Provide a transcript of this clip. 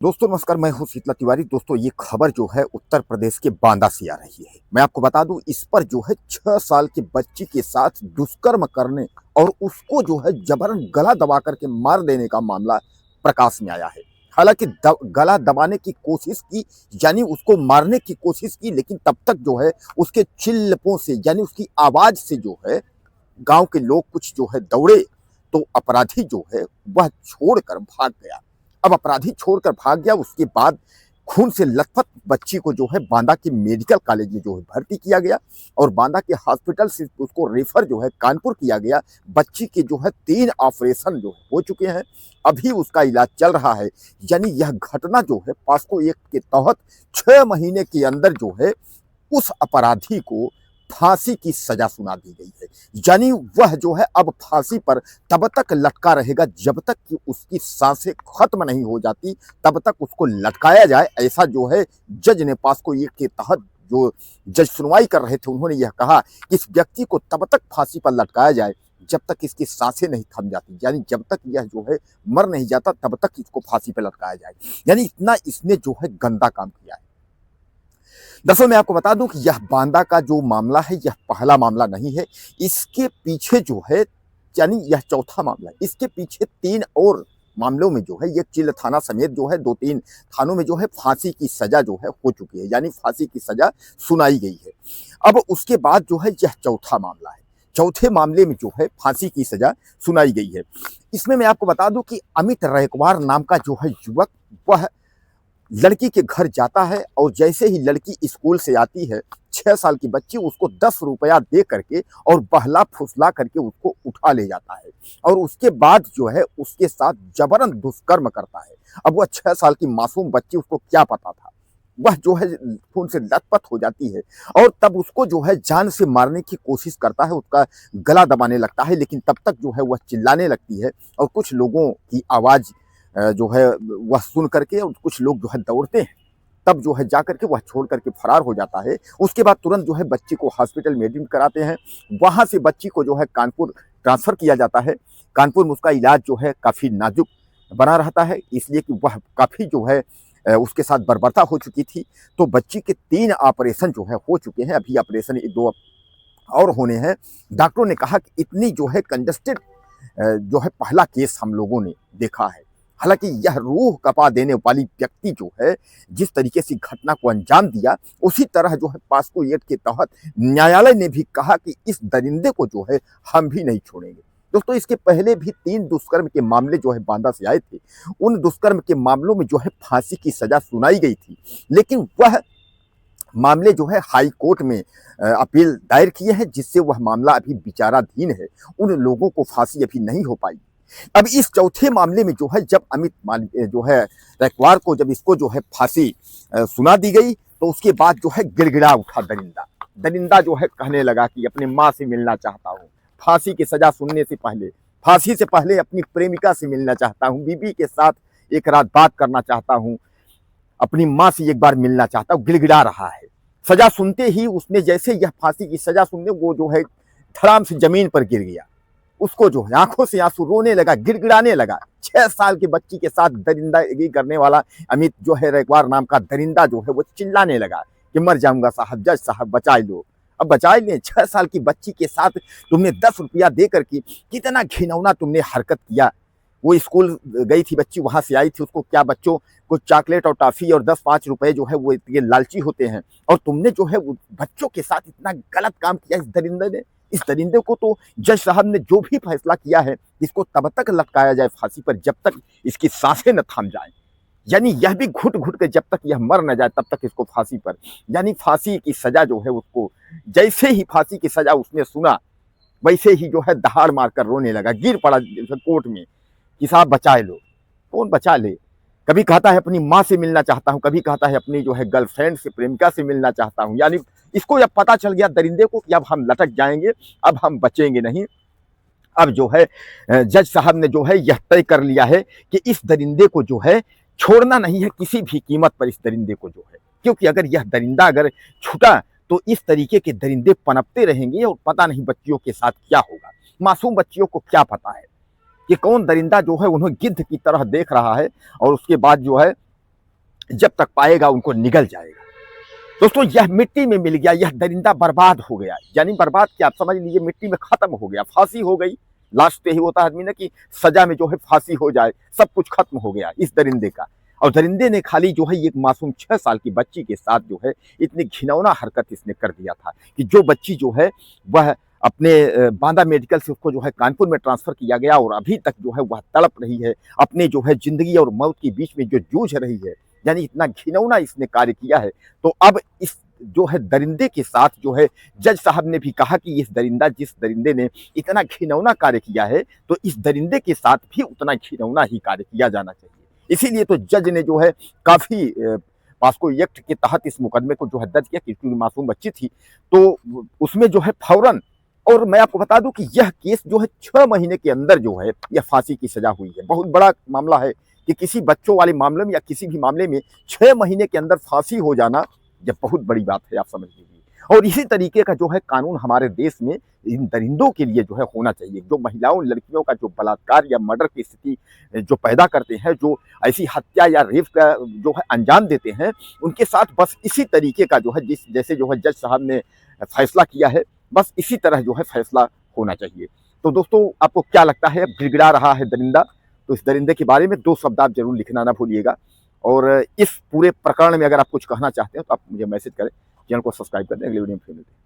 दोस्तों नमस्कार, मैं हूं शीतला तिवारी। दोस्तों ये खबर जो है उत्तर प्रदेश के बांदा से आ रही है। मैं आपको बता दूं, इस पर जो है 6 साल की बच्ची के साथ दुष्कर्म करने और उसको जो है जबरन गला दबा करके मार देने का मामला प्रकाश में आया है। हालांकि गला दबाने की कोशिश की, यानी उसको मारने की कोशिश की, लेकिन तब तक जो है उसके चिल्लपों से, यानी उसकी आवाज से जो है गांव के लोग कुछ जो है दौड़े, तो अपराधी जो है वह छोड़कर भाग गया। अब अपराधी छोड़कर भाग गया, उसके बाद खून से लथपथ बच्ची को जो है बांदा के मेडिकल कॉलेज में जो है भर्ती किया गया और बांदा के हॉस्पिटल से उसको रेफर जो है कानपुर किया गया। बच्ची के जो है 3 ऑपरेशन जो हो चुके हैं, अभी उसका इलाज चल रहा है। यानी यह घटना जो है पॉस्को एक्ट के तहत 6 महीने के अंदर जो है उस अपराधी को फांसी की सजा सुना दी गई है। यानी वह जो है अब फांसी पर तब तक लटका रहेगा जब तक कि उसकी सांसें खत्म नहीं हो जाती, तब तक उसको लटकाया जाए। ऐसा जो है जज ने पॉस्को एक्ट के तहत जो जज सुनवाई कर रहे थे, उन्होंने यह कहा कि इस व्यक्ति को तब तक फांसी पर लटकाया जाए जब तक इसकी सांसें नहीं थम जाती, यानी जब तक यह जो है मर नहीं जाता तब तक इसको फांसी पर लटकाया जाए। यानी इतना इसने जो है गंदा काम किया है। दरअसल मैं आपको बता दूं कि यह बांदा का जो मामला है यह पहला मामला नहीं है। इसके पीछे जो है, यानी यह चौथा मामला है। इसके पीछे 3 और मामलों में जो है ये चिल्ल थाना समेत जो है 2-3 थानों में जो है फांसी की सजा जो है हो चुकी है, यानी फांसी की सजा सुनाई गई है। अब उसके बाद जो है यह चौथा मामला है। चौथे मामले में जो है फांसी की सजा सुनाई गई है। इसमें मैं आपको बता दूं कि अमित रैकवार नाम का जो है युवक, वह लड़की के घर जाता है और जैसे ही लड़की स्कूल से आती है, 6 साल की बच्ची, उसको 10 रुपया दे करके और बहला फुसला करके उसको उठा ले जाता है और उसके बाद जो है उसके साथ जबरन दुष्कर्म करता है। अब वह 6 साल की मासूम बच्ची, उसको क्या पता था, वह जो है खून से लथपथ हो जाती है और तब उसको जो है जान से मारने की कोशिश करता है, उसका गला दबाने लगता है, लेकिन तब तक जो है वह चिल्लाने लगती है और कुछ लोगों की आवाज़ जो है वह सुन करके और कुछ लोग जो है दौड़ते हैं। तब जो है जा करके वह छोड़ करके फरार हो जाता है। उसके बाद तुरंत जो है बच्ची को हॉस्पिटल में एडमिट कराते हैं। वहाँ से बच्ची को जो है कानपुर ट्रांसफ़र किया जाता है। कानपुर में उसका इलाज जो है काफ़ी नाजुक बना रहता है, इसलिए कि वह काफ़ी जो है उसके साथ बर्बरता हो चुकी थी। तो बच्ची के 3 ऑपरेशन जो है हो चुके हैं, अभी ऑपरेशन 2 और होने हैं। डॉक्टरों ने कहा कि इतनी जो है कंजस्टेड जो है पहला केस हम लोगों ने देखा है। हालांकि यह रूह कपा देने वाली व्यक्ति जो है जिस तरीके से घटना को अंजाम दिया, उसी तरह जो है पॉस्को एक्ट के तहत न्यायालय ने भी कहा कि इस दरिंदे को जो है हम भी नहीं छोड़ेंगे। दोस्तों इसके पहले भी 3 दुष्कर्म के मामले जो है बांदा से आए थे। उन दुष्कर्म के मामलों में जो है फांसी की सजा सुनाई गई थी, लेकिन वह मामले जो है हाई कोर्ट में अपील दायर किए हैं, जिससे वह मामला अभी विचाराधीन है। उन लोगों को फांसी अभी नहीं हो पाई। अब इस चौथे मामले में जो है जब अमित जो है रैकवार को, जब इसको जो है फांसी सुना दी गई, तो उसके बाद जो है गिड़गिड़ा उठा दरिंदा। दरिंदा जो है कहने लगा कि अपने माँ से मिलना चाहता हूँ, फांसी की सजा सुनने से पहले, फांसी से पहले अपनी प्रेमिका से मिलना चाहता हूँ, बीबी के साथ एक रात बात करना चाहता हूँ, अपनी माँ से एक बार मिलना चाहता हूँ, गिड़गिड़ा रहा है। सजा सुनते ही उसने, जैसे यह फांसी की सजा सुनने, वो जो है धड़ाम से जमीन पर गिर गया। उसको जो है आंखों से आंसू, रोने लगा, गिड़गिड़ाने लगा। 6 साल की बच्ची के साथ दरिंदगी करने वाला अमित जो है रैकवार नाम का दरिंदा जो है वो चिल्लाने लगा कि मर जाऊंगा साहब, जज साहब बचा लो। अब बचा लें, 6 साल की बच्ची के साथ तुमने 10 रुपया दे करके कितना घिनौना तुमने हरकत किया। वो स्कूल गई थी बच्ची, वहां से आई थी, उसको क्या बच्चों को चॉकलेट और टॉफी और 10-5 रुपए जो है वो इतने लालची होते हैं, और तुमने जो है वो बच्चों के साथ इतना गलत काम किया इस दरिंदे ने। इस दरिंदे को तो जज साहब ने जो भी फैसला किया है, इसको तब तक लटकाया जाए फांसी पर जब तक इसकी सांसें न थम जाएं। यानी यह भी घुट घुट के जब तक यह मर न जाए तब तक इसको फांसी पर, यानी फांसी की सजा जो है उसको, जैसे ही फांसी की सजा उसने सुना, वैसे ही जो है दहाड़ मारकर रोने लगा, गिर पड़ा कोर्ट में कि साहब बचा लो। कौन बचा ले? कभी कहता है अपनी माँ से मिलना चाहता हूँ, कभी कहता है अपनी जो है गर्लफ्रेंड से, प्रेमिका से मिलना चाहता हूँ। यानी इसको जब पता चल गया दरिंदे को कि अब हम लटक जाएंगे, अब हम बचेंगे नहीं, अब जो है जज साहब ने जो है यह तय कर लिया है कि इस दरिंदे को जो है छोड़ना नहीं है किसी भी कीमत पर, इस दरिंदे को जो है, क्योंकि अगर यह दरिंदा अगर छूटा तो इस तरीके के दरिंदे पनपते रहेंगे और पता नहीं बच्चियों के साथ क्या होगा। मासूम बच्चियों को क्या पता है कि कौन दरिंदा जो है उन्हें गिद्ध की तरह देख रहा है और उसके बाद जो है जब तक पाएगा उनको निगल जाएगा। दोस्तों यह मिट्टी में मिल गया, यह दरिंदा बर्बाद हो गया, यानी बर्बाद क्या आप समझ लीजिए, मिट्टी में खत्म हो गया, फांसी हो गई। लास्ट पे ही होता है आदमी ना कि सजा में जो है फांसी हो जाए, सब कुछ खत्म हो गया इस दरिंदे का। और दरिंदे ने खाली जो है एक मासूम 6 साल की बच्ची के साथ जो है इतनी घिनौना हरकत इसने कर दिया था कि जो बच्ची जो है वह अपने बांदा मेडिकल से उसको जो है कानपुर में ट्रांसफर किया गया और अभी तक जो है वह तड़प रही है, अपने जो है जिंदगी और मौत के बीच में जो जूझ रही है, यानी इतना घिनौना इसने कार्य किया है। तो अब इस जो है दरिंदे के साथ जो है जज साहब ने भी कहा कि जिस दरिंदे ने इतना घिनौना कार्य किया है तो इस दरिंदे के साथ भी उतना घिनौना ही कार्य किया जाना चाहिए। इसीलिए तो जज ने जो है काफी पास्को एक्ट के तहत इस मुकदमे को जो है दर्ज किया, क्योंकि मासूम बच्ची थी तो उसमें जो है फौरन। और मैं आपको बता दूं कि यह केस जो है 6 महीने के अंदर जो है यह फांसी की सजा हुई है। बहुत बड़ा मामला है कि किसी बच्चों वाले मामले में या किसी भी मामले में 6 महीने के अंदर फांसी हो जाना, यह बहुत बड़ी बात है, आप समझ लीजिए। और इसी तरीके का जो है कानून हमारे देश में इन दरिंदों के लिए जो है होना चाहिए, जो महिलाओं लड़कियों का जो बलात्कार या मर्डर की स्थिति जो पैदा करते हैं, जो ऐसी हत्या या रेप का जो है अंजाम देते हैं, उनके साथ बस इसी तरीके का जो है जैसे जो है जज साहब ने फैसला किया है, बस इसी तरह जो है फैसला होना चाहिए। तो दोस्तों आपको क्या लगता है, गिड़गिड़ा रहा है दरिंदा, तो इस दरिंदे के बारे में 2 शब्द आप जरूर लिखना ना भूलिएगा। और इस पूरे प्रकरण में अगर आप कुछ कहना चाहते हैं तो आप मुझे मैसेज करें। चैनल को सब्सक्राइब कर दें। अगले वीडियो में फिर मिलते हैं।